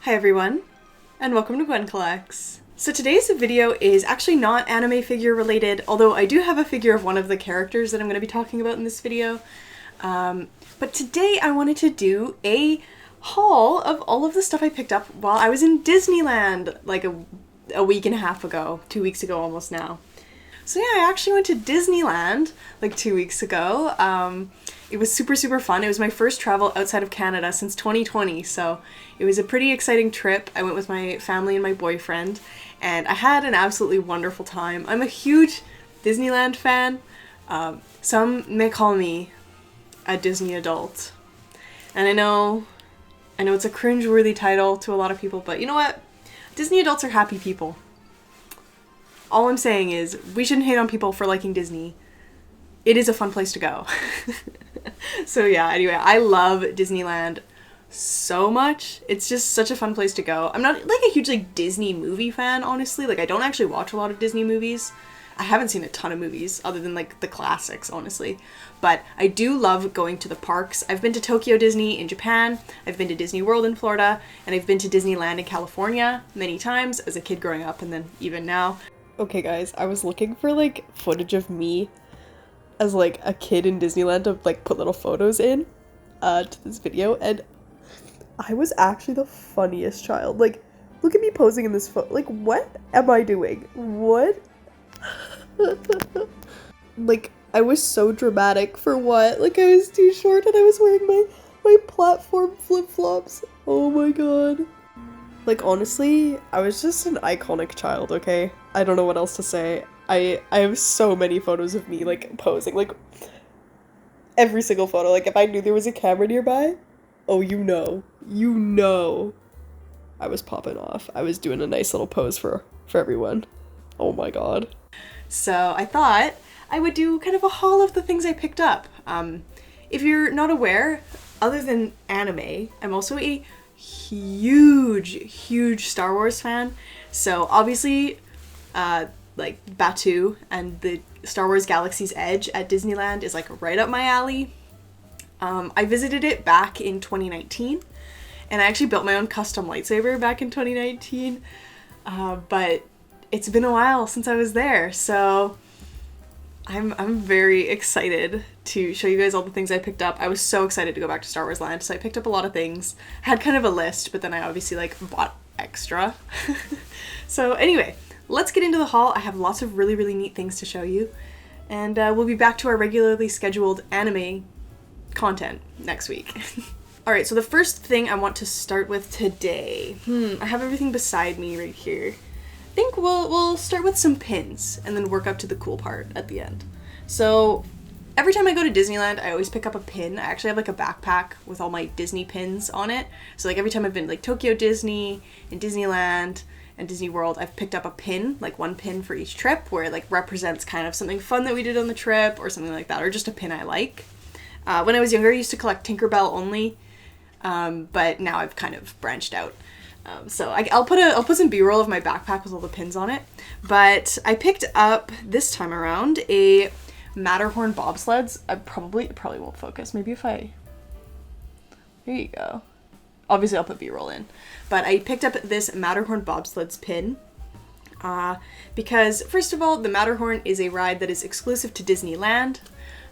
Hi everyone, and welcome to Gwyn Collects. So today's video is actually not anime figure related, although I do have a figure of one of the characters that I'm going to be talking about in this video. But today I wanted to do a haul of all of the stuff I picked up while I was in Disneyland like a week and a half ago, 2 weeks ago almost now. So yeah, I actually went to Disneyland like 2 weeks ago. It was super fun. It was my first travel outside of Canada since 2020, so it was a pretty exciting trip. I went with my family and my boyfriend, and I had an absolutely wonderful time. I'm a huge Disneyland fan. Some may call me a Disney adult. And I know it's a cringe-worthy title to a lot of people, but you know what? Disney adults are happy people. All I'm saying is, we shouldn't hate on people for liking Disney. It is a fun place to go. So yeah, anyway, I love Disneyland so much. It's just such a fun place to go. I'm not like a huge like Disney movie fan, honestly. Like I don't actually watch a lot of Disney movies. I haven't seen a ton of movies other than like the classics, honestly. But I do love going to the parks. I've been to Tokyo Disney in Japan, I've been to Disney World in Florida, and I've been to Disneyland in California many times as a kid growing up and then even now. Okay guys, I was looking for like footage of me as like a kid in Disneyland to like put little photos in to this video, and I was actually the funniest child. Like, look at me posing in this photo. Like, what am I doing? What? Like, I was so dramatic for what? Like, I was too short and I was wearing my platform flip-flops. Oh my god. Like, honestly, I was just an iconic child, okay? I don't know what else to say. I have so many photos of me, like, posing, like, every single photo. Like, if I knew there was a camera nearby, oh, you know, I was popping off. I was doing a nice little pose for everyone. Oh my god. So I thought I would do kind of a haul of the things I picked up. If you're not aware, other than anime, I'm also a huge Star Wars fan. So obviously, like Batuu and the Star Wars Galaxy's Edge at Disneyland is like right up my alley. I visited it back in 2019, and I actually built my own custom lightsaber back in 2019, but it's been a while since I was there, so I'm very excited to show you guys all the things I picked up. I was so excited to go back to Star Wars Land, so I picked up a lot of things. I had kind of a list, but then I obviously like bought extra. So anyway, let's get into the haul. I have lots of really neat things to show you, and we'll be back to our regularly scheduled anime content next week. Alright, so the first thing I want to start with today, I have everything beside me right here. I think we'll start with some pins and then work up to the cool part at the end. So every time I go to Disneyland, I always pick up a pin. I actually have like a backpack with all my Disney pins on it. So like every time I've been like Tokyo Disney and Disneyland and Disney World, I've picked up a pin, like one pin for each trip, where it like represents kind of something fun that we did on the trip or something like that, or just a pin I like. When I was younger, I used to collect Tinkerbell only, but now I've kind of branched out. So I'll put some B-roll of my backpack with all the pins on it. But I picked up this time around a Matterhorn bobsleds. It probably won't focus. Maybe if there you go. Obviously I'll put B-roll in. But I picked up this Matterhorn bobsleds pin. Because first of all, the Matterhorn is a ride that is exclusive to Disneyland.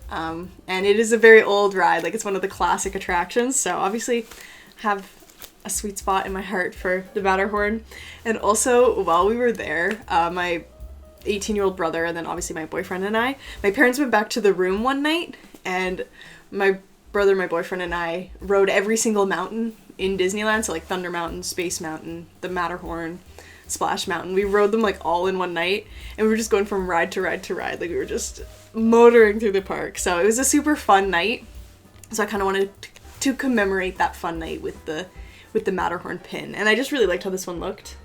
And it is a very old ride, like it's one of the classic attractions, so obviously have a sweet spot in my heart for the Matterhorn. And also, while we were there, my 18-year-old brother and then obviously my boyfriend and my parents went back to the room one night, and my brother, my boyfriend, and I rode every single mountain in Disneyland, so like Thunder Mountain, Space Mountain, the Matterhorn, Splash Mountain. We rode them like all in one night, and we were just going from ride to ride to ride, like we were just motoring through the park. So it was a super fun night, so I kind of wanted to commemorate that fun night with the Matterhorn pin, and I just really liked how this one looked.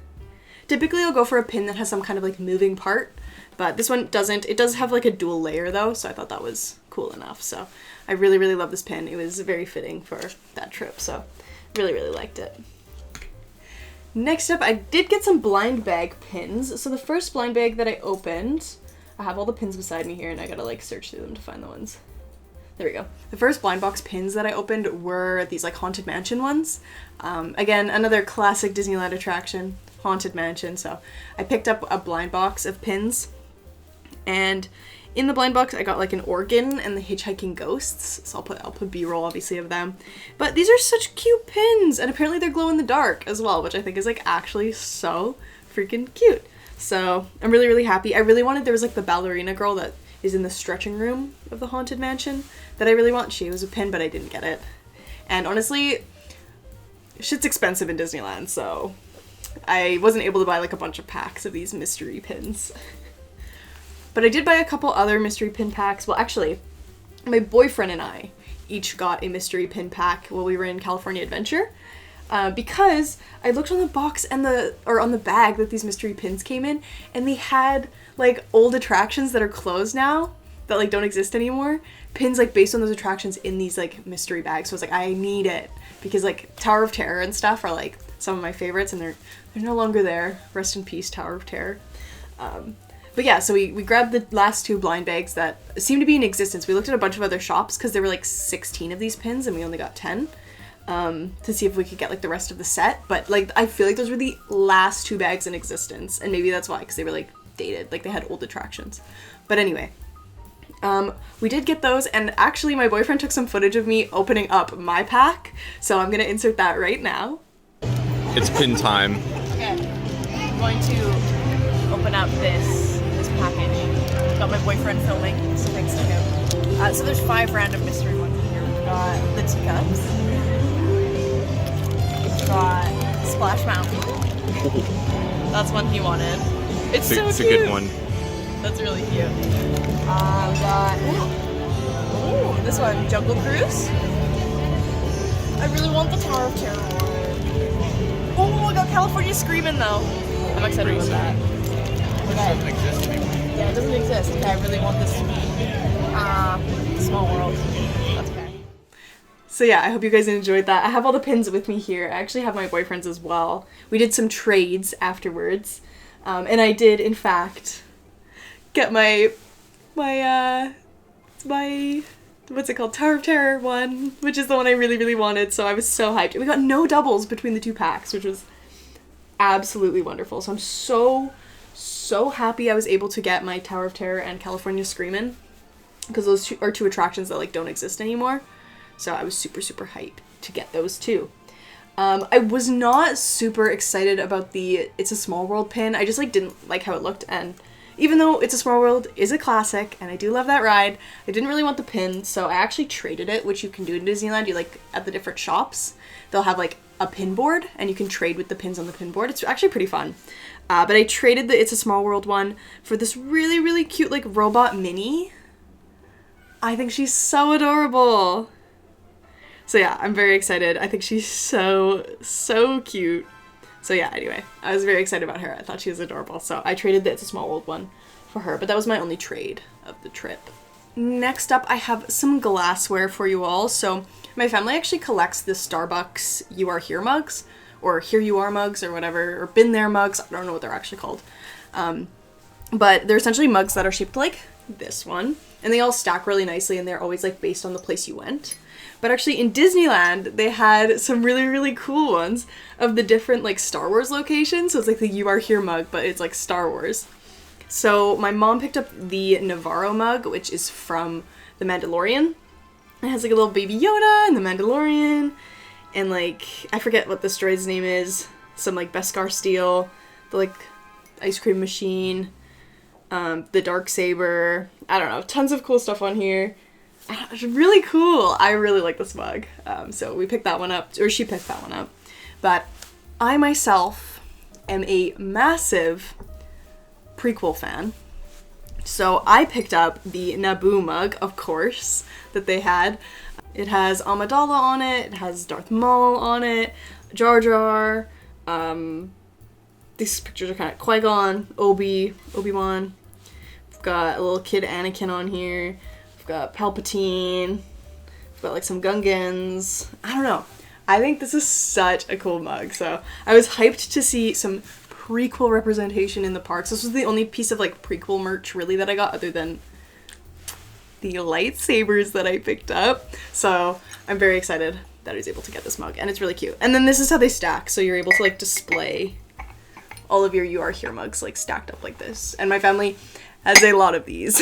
Typically I'll go for a pin that has some kind of like moving part, but this one doesn't. It does have like a dual layer though, so I thought that was cool enough. So I really love this pin. It was very fitting for that trip, so really liked it. Next up, I did get some blind bag pins. So the first blind bag that I opened, I have all the pins beside me here, and I gotta like search through them to find the ones There we go. The first blind box pins that I opened were these like Haunted Mansion ones. Again, another classic Disneyland attraction, Haunted Mansion. So I picked up a blind box of pins, and in the blind box I got like an organ and the hitchhiking ghosts. So I'll put B-roll obviously of them. But these are such cute pins, and apparently they're glow in the dark as well, which I think is like actually so freaking cute. So I'm really, really happy. I really wanted, there was like the ballerina girl that is in the stretching room of the Haunted Mansion that I really want. She was a pin, but I didn't get it. And honestly, shit's expensive in Disneyland, so I wasn't able to buy like a bunch of packs of these mystery pins. But I did buy a couple other mystery pin packs. Well, actually, my boyfriend and I each got a mystery pin pack while we were in California Adventure. Because I looked on the box and on the bag that these mystery pins came in, and they had like old attractions that are closed now, that like don't exist anymore. Pins like based on those attractions in these like mystery bags. So I was like, I need it, because like Tower of Terror and stuff are like some of my favorites, and they're no longer there. Rest in peace, Tower of Terror. But yeah, so we grabbed the last two blind bags that seemed to be in existence. We looked at a bunch of other shops because there were like 16 of these pins and we only got 10. To see if we could get like the rest of the set, but like I feel like those were the last two bags in existence, and maybe that's why, because they were like dated, like they had old attractions. But anyway, we did get those, and actually my boyfriend took some footage of me opening up my pack, so I'm gonna insert that right now. It's pin time. Okay, I'm going to open up this package. Got my boyfriend filming, so thanks to him. So there's 5 random mystery ones in here. We've got the teacups. Got Splash Mountain. That's one he wanted. It's so cute. It's a good one. That's really cute. We got this one, Jungle Cruise. I really want the Tower of Terror one. Oh, I got California Screamin' though. I'm excited about that. It doesn't exist anymore. Yeah, it doesn't exist. Okay, I really want this Small World. That's okay. So yeah, I hope you guys enjoyed that. I have all the pins with me here. I actually have my boyfriend's as well. We did some trades afterwards. And I did, in fact, get my what's it called? Tower of Terror one, which is the one I really, really wanted. So I was so hyped. We got no doubles between the two packs, which was absolutely wonderful. So I'm so happy I was able to get my Tower of Terror and California Screamin', because those are two attractions that like don't exist anymore. So I was super, super hyped to get those too. I was not super excited about the It's a Small World pin. I just like didn't like how it looked, and even though It's a Small World is a classic and I do love that ride, I didn't really want the pin, so I actually traded it, which you can do in Disneyland. You like at the different shops, they'll have like a pin board and you can trade with the pins on the pin board. It's actually pretty fun. But I traded the It's a Small World one for this really, really cute like robot Minnie. I think she's so adorable. So yeah, I'm very excited. I think she's so cute. So yeah, anyway, I was very excited about her. I thought she was adorable. So I traded the It's a Small World one for her, but that was my only trade of the trip. Next up, I have some glassware for you all. So my family actually collects the Starbucks You Are Here mugs, or Here You Are mugs, or whatever, or Been There mugs. I don't know what they're actually called. But they're essentially mugs that are shaped like this one, and they all stack really nicely, and they're always like based on the place you went. But actually in Disneyland, they had some really, really cool ones of the different like Star Wars locations. So it's like the You Are Here mug, but it's like Star Wars. So my mom picked up the Nevarro mug, which is from The Mandalorian. It has like a little baby Yoda and the Mandalorian, and like, I forget what this droid's name is. Some like Beskar steel, the like ice cream machine, the dark saber. I don't know, tons of cool stuff on here. It's really cool. I really like this mug. So we picked that one up, or she picked that one up. But I myself am a massive prequel fan. So I picked up the Naboo Mug, of course, that they had. It has Amidala on it, it has Darth Maul on it, Jar Jar, these pictures are kind of Qui-Gon, Obi-Wan. We've got a little kid Anakin on here. We've got Palpatine. We've got like some Gungans. I don't know. I think this is such a cool mug. So I was hyped to see some prequel representation in the parks. This was the only piece of like prequel merch really that I got, other than the lightsabers that I picked up. So I'm very excited that I was able to get this mug, and it's really cute. And then this is how they stack, so you're able to like display all of your You Are Here mugs like stacked up like this. And my family has a lot of these.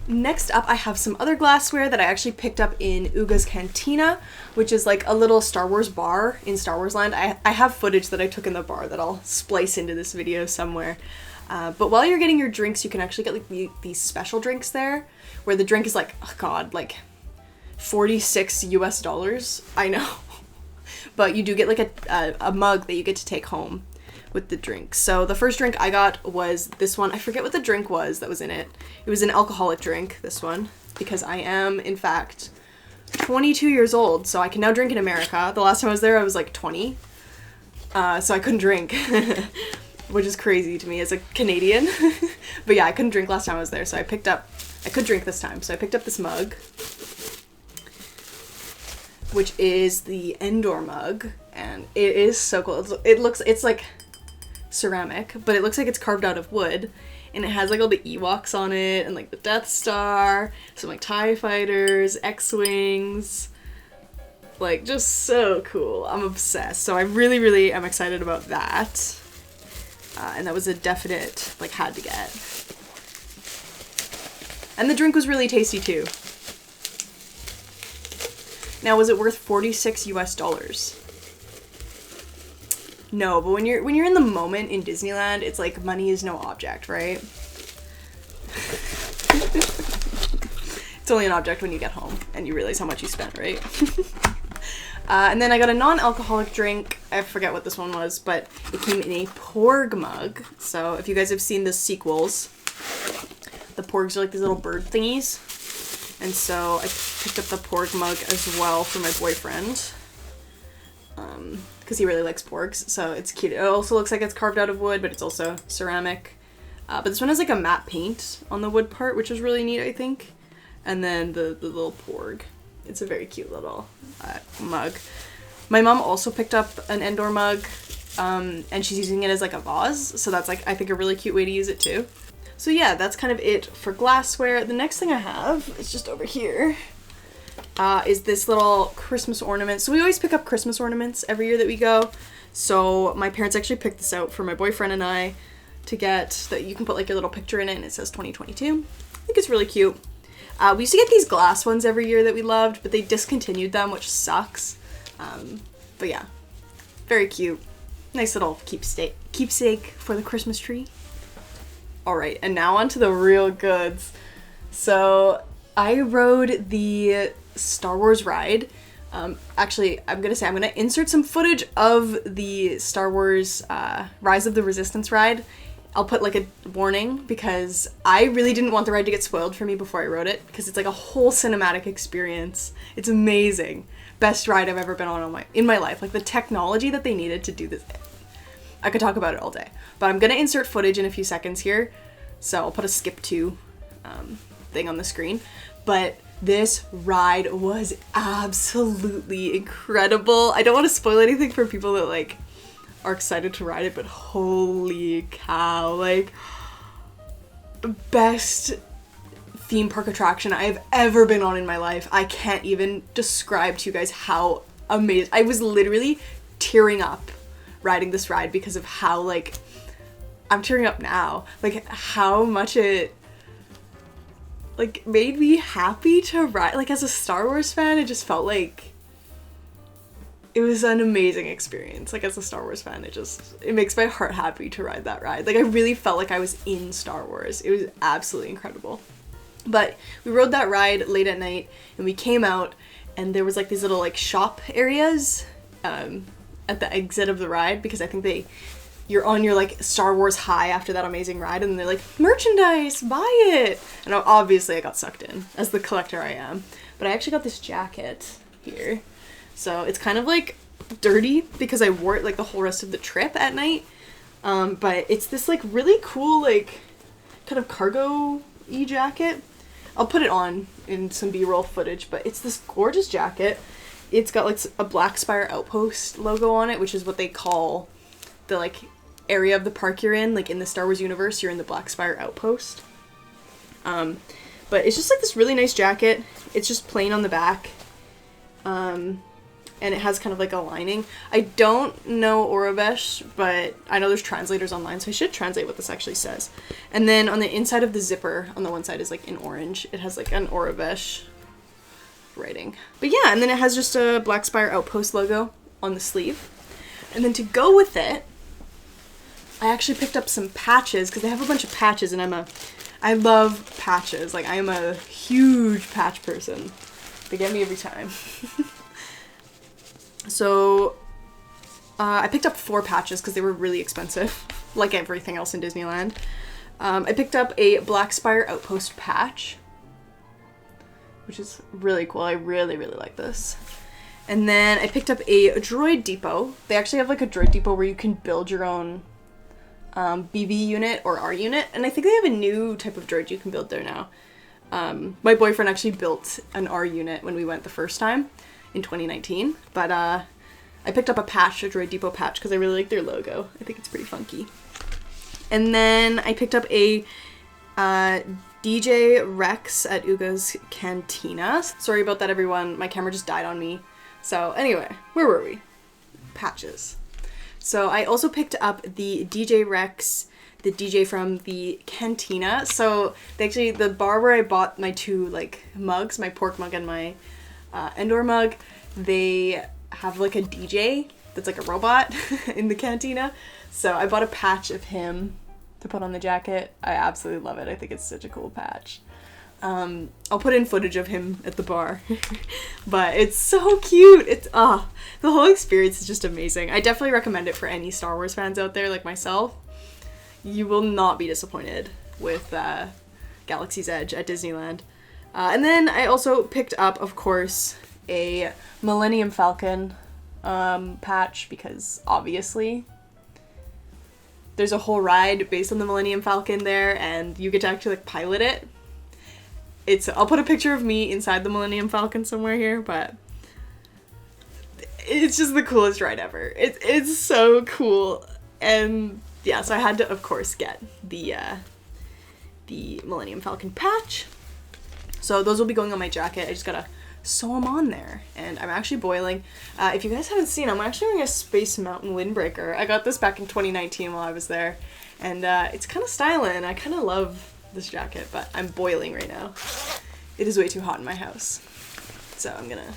Next up, I have some other glassware that I actually picked up in Uga's Cantina, which is like a little Star Wars bar in Star Wars Land. I have footage that I took in the bar that I'll splice into this video somewhere. But while you're getting your drinks, you can actually get like these special drinks there, where the drink is like, oh god, like $46 US. I know. But you do get like a mug that you get to take home with the drink. So the first drink I got was this one. I forget what the drink was that was in it. It was an alcoholic drink, this one, because I am, in fact, 22 years old, so I can now drink in America. The last time I was there, I was like 20, so I couldn't drink, which is crazy to me as a Canadian. But yeah, I couldn't drink last time I was there, so I could drink this time, so I picked up this mug, which is the Endor mug, and it is so cool. It's like ceramic, but it looks like it's carved out of wood, and it has like all the Ewoks on it, and like the Death Star, some like TIE fighters, X-Wings, like just so cool. I'm obsessed, so I really am excited about that, and that was a definite like had to get. And the drink was really tasty too. Now, was it worth $46 US? No, but when you're in the moment in Disneyland, it's like money is no object, right? It's only an object when you get home and you realize how much you spent, right? And then I got a non-alcoholic drink. I forget what this one was, but it came in a porg mug. So if you guys have seen the sequels, the porgs are like these little bird thingies. And so I picked up the porg mug as well for my boyfriend. Because he really likes porgs, so it's cute. It also looks like it's carved out of wood, but it's also ceramic. But this one has like a matte paint on the wood part, which is really neat, I think. And then the little porg. It's a very cute little mug. My mom also picked up an Endor mug, and she's using it as like a vase, so that's like, I think, a really cute way to use it too. So yeah, that's kind of it for glassware. The next thing I have is just over here. Is this little Christmas ornament. So we always pick up Christmas ornaments every year that we go. So my parents actually picked this out for my boyfriend and I to get, that you can put like your little picture in it and it says 2022. I think it's really cute. We used to get these glass ones every year that we loved, but they discontinued them, which sucks. But yeah, very cute. Nice little keepsake for the Christmas tree. All right, and now on to the real goods. So I rode the Star Wars ride. Actually, I'm gonna insert some footage of the Star Wars Rise of the Resistance ride. I'll put like a warning because I really didn't want the ride to get spoiled for me before I rode it, because it's like a whole cinematic experience. It's amazing. Best ride I've ever been on in my life. Like the technology that they needed to do this. I could talk about it all day, but I'm gonna insert footage in a few seconds here. So I'll put a skip to thing on the screen. But this ride was absolutely incredible. I don't want to spoil anything for people that like are excited to ride it, but holy cow, like best theme park attraction I have ever been on in my life. I can't even describe to you guys how amazing. I was literally tearing up riding this ride because of how, like, I'm tearing up now, like how much it like made me happy to ride. Like as a Star Wars fan, it just felt like it was an amazing experience. Like as a Star Wars fan, it makes my heart happy to ride that ride. Like I really felt like I was in Star Wars. It was absolutely incredible. But we rode that ride late at night and we came out and there was like these little like shop areas at the exit of the ride, because I think you're on your like Star Wars high after that amazing ride, and they're like, merchandise, buy it. And obviously I got sucked in as the collector I am. But I actually got this jacket here. So it's kind of like dirty because I wore it like the whole rest of the trip at night. But it's this like really cool like kind of cargo-y jacket. I'll put it on in some B-roll footage, but it's this gorgeous jacket. It's got like a Black Spire Outpost logo on it, which is what they call the like area of the park you're in. Like in the Star Wars universe, you're in the Black Spire Outpost. But But it's just like this really nice jacket. It's just plain on the back. And it has kind of like a lining. I don't know Orobesh, but I know there's translators online, so I should translate what this actually says. And then on the inside of the zipper, on the one side is like in orange. It has like an Orobesh writing. But yeah, and then it has just a Black Spire Outpost logo on the sleeve. And then to go with it, I actually picked up some patches, because they have a bunch of patches, and I love patches. Like, I am a huge patch person. They get me every time. So, I picked up 4 patches because they were really expensive, like everything else in Disneyland. I picked up a Black Spire Outpost patch, which is really cool. I really, really like this. And then I picked up a droid depot. They actually have like a droid depot where you can build your own BB unit or R unit. And I think they have a new type of droid you can build there now. My boyfriend actually built an R unit when we went the first time in 2019. But I picked up a patch, a droid depot patch, because I really like their logo. I think it's pretty funky. And then I picked up a DJ Rex at Uga's Cantina. Sorry about that, everyone. My camera just died on me. So anyway, where were we? Patches. So I also picked up the DJ Rex, the DJ from the Cantina. So they actually, the bar where I bought my 2 like mugs, my pork mug and my Endor mug, they have like a DJ that's like a robot in the Cantina. So I bought a patch of him to put on the jacket. I absolutely love it. I think it's such a cool patch. I'll put in footage of him at the bar. But it's so cute. It's the whole experience is just amazing. I definitely recommend it for any Star Wars fans out there like myself. You will not be disappointed with Galaxy's Edge at Disneyland. And then I also picked up, of course, a Millennium Falcon patch, because obviously there's a whole ride based on the Millennium Falcon there, and you get to actually like pilot it. I'll put a picture of me inside the Millennium Falcon somewhere here, but it's just the coolest ride ever. It's so cool. And yeah, so I had to, of course, get the Millennium Falcon patch. So those will be going on my jacket. I just gotta sew them on there. And I'm actually boiling. If you guys haven't seen, I'm actually wearing a Space Mountain windbreaker. I got this back in 2019 while I was there. And it's kind of styling. I kind of love this jacket, but I'm boiling right now. It is way too hot in my house. So I'm gonna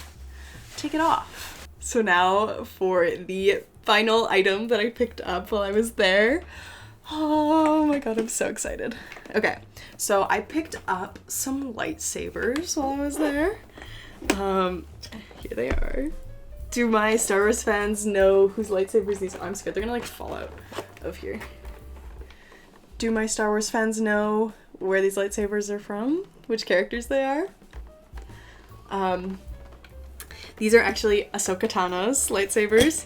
take it off. So now for the final item that I picked up while I was there. Oh my god, I'm so excited. Okay, so I picked up some lightsabers while I was there. Here they are. Do my Star Wars fans know whose lightsabers these are? I'm scared they're gonna like fall out of here. Do my Star Wars fans know where these lightsabers are from? Which characters they are? These are actually Ahsoka Tano's lightsabers.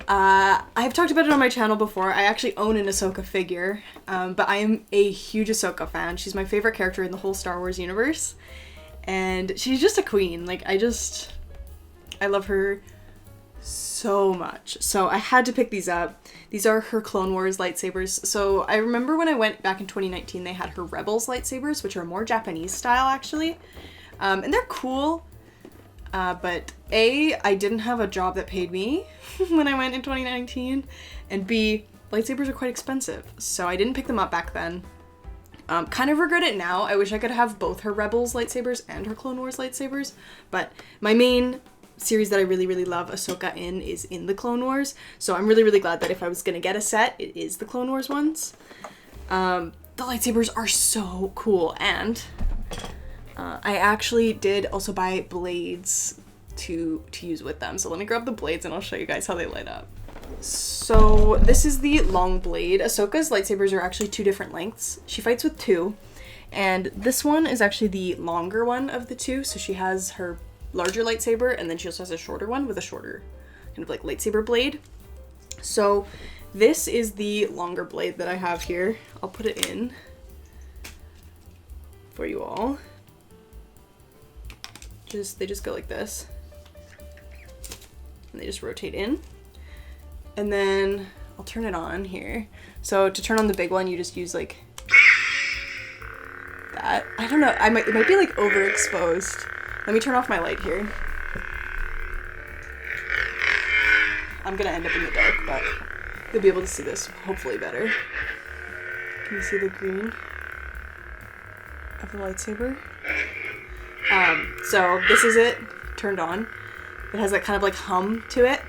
I've talked about it on my channel before. I actually own an Ahsoka figure, but I am a huge Ahsoka fan. She's my favorite character in the whole Star Wars universe, and she's just a queen. Like, I love her so much. So I had to pick these up. These are her Clone Wars lightsabers. So I remember when I went back in 2019, they had her Rebels lightsabers, which are more Japanese style actually, and they're cool. But A, I didn't have a job that paid me when I went in 2019, and B, lightsabers are quite expensive, so I didn't pick them up back then. Kind of regret it now. I wish I could have both her Rebels lightsabers and her Clone Wars lightsabers, but my main series that I really, really love Ahsoka in is in the Clone Wars, so I'm really, really glad that if I was gonna get a set, it is the Clone Wars ones. The lightsabers are so cool, and I actually did also buy blades to use with them. So let me grab the blades and I'll show you guys how they light up. So this is the long blade. Ahsoka's lightsabers are actually 2 different lengths. She fights with 2. And this one is actually the longer one of the 2. So she has her larger lightsaber, and then she also has a shorter one with a shorter kind of like lightsaber blade. So this is the longer blade that I have here. I'll put it in for you all. They just go like this, and they just rotate in, and then I'll turn it on here. So to turn on the big one, you just use like that. I don't know, it might be like overexposed. Let me turn off my light here. I'm gonna end up in the dark, but you'll be able to see this hopefully better. Can you see the green of the lightsaber? So this is it turned on. It has that kind of like hum to it.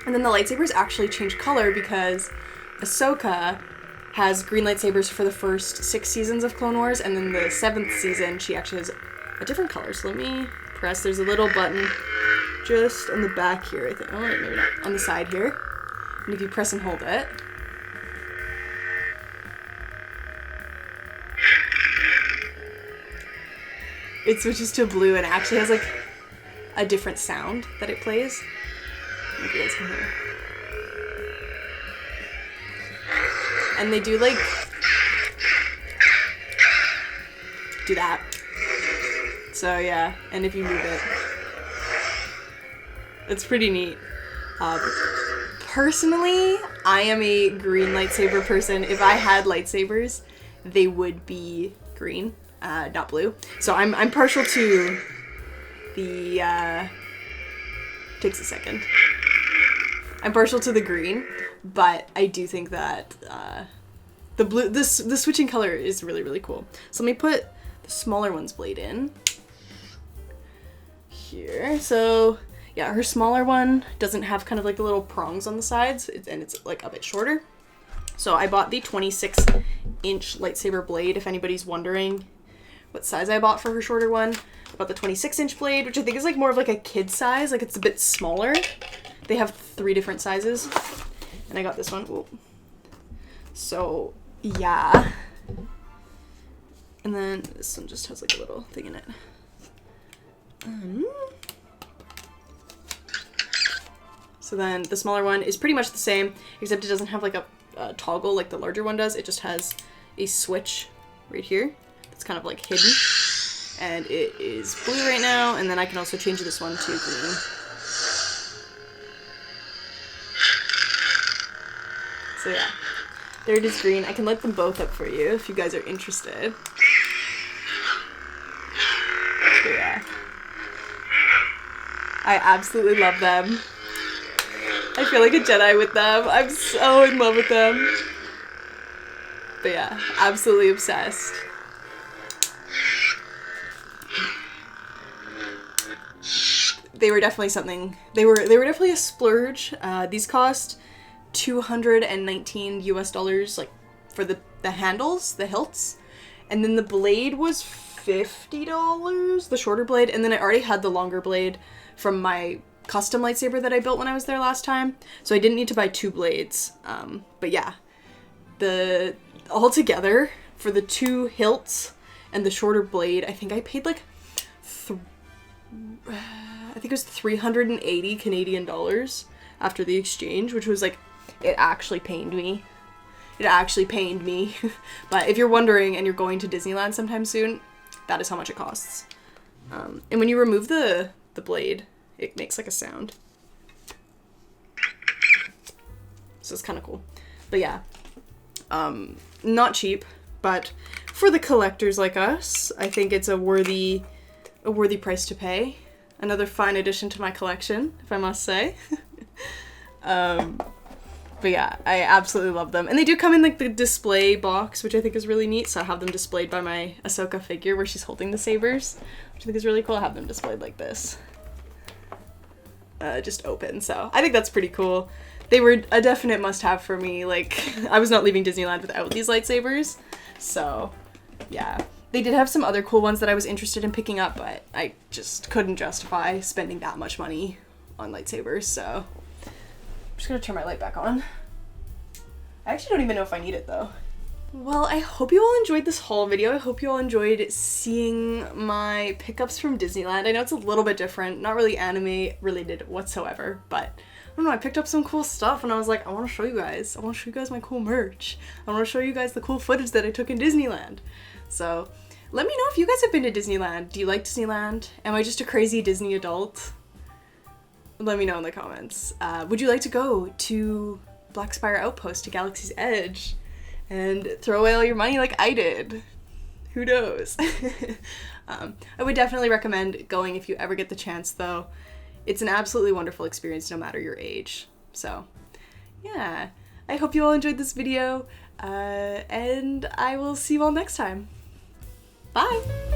And then the lightsabers actually change color because Ahsoka has green lightsabers for the first 6 seasons of Clone Wars, and then the 7th season she actually has a different color. So let me press, there's a little button just on the back here, I think. Oh, wait, maybe not. On the side here. And if you press and hold it, it switches to blue and actually has like a different sound that it plays. If you guys can hear. And they do like do that. So yeah, and if you move it, it's pretty neat. Personally, I am a green lightsaber person. If I had lightsabers, they would be green, not blue. So I'm partial to the takes a second. I'm partial to the green, but I do think that the blue, the switching color is really, really cool. So let me put the smaller one's blade in here. So yeah, her smaller one doesn't have kind of like the little prongs on the sides, and it's like a bit shorter. So I bought the 26-inch lightsaber blade, if anybody's wondering what size I bought for her shorter one. I bought the 26-inch blade, which I think is like more of like a kid size, like it's a bit smaller. They have 3 different sizes, and I got this one. Ooh. So yeah, and then this one just has like a little thing in it. So then the smaller one is pretty much the same, except it doesn't have like a toggle like the larger one does. It just has a switch right here that's kind of like hidden, and it is blue right now, and then I can also change this one to green. So yeah, there it is, green. I can light them both up for you if you guys are interested. So yeah, I absolutely love them. I feel like a Jedi with them. I'm so in love with them. But yeah, absolutely obsessed. They were definitely something. They were definitely a splurge. These cost $219 US, like for the handles, the hilts, and then the blade was $50, the shorter blade, and then I already had the longer blade from my custom lightsaber that I built when I was there last time, so I didn't need to buy 2 blades. But yeah, all together for the 2 hilts and the shorter blade, I think I paid like I think it was 380 Canadian dollars after the exchange, which was like, it actually pained me. It actually pained me. But if you're wondering and you're going to Disneyland sometime soon, that is how much it costs. And when you remove the blade, it makes like a sound. So it's kind of cool. But yeah, not cheap, but for the collectors like us, I think it's a worthy price to pay. Another fine addition to my collection, if I must say. But yeah, I absolutely love them. And they do come in like the display box, which I think is really neat. So I have them displayed by my Ahsoka figure where she's holding the sabers, which I think is really cool. I have them displayed like this. Just open. So I think that's pretty cool. They were a definite must-have for me. Like, I was not leaving Disneyland without these lightsabers. So yeah. They did have some other cool ones that I was interested in picking up, but I just couldn't justify spending that much money on lightsabers, so I'm just gonna turn my light back on. I actually don't even know if I need it though. Well, I hope you all enjoyed this haul video. I hope you all enjoyed seeing my pickups from Disneyland. I know it's a little bit different, not really anime related whatsoever, but I don't know, I picked up some cool stuff and I was like, I want to show you guys. I want to show you guys my cool merch. I want to show you guys the cool footage that I took in Disneyland. So let me know if you guys have been to Disneyland. Do you like Disneyland? Am I just a crazy Disney adult? Let me know in the comments. Would you like to go to Black Spire Outpost, to Galaxy's Edge, and throw away all your money like I did? Who knows? I would definitely recommend going if you ever get the chance, though. It's an absolutely wonderful experience no matter your age. So, yeah. I hope you all enjoyed this video, and I will see you all next time. Bye!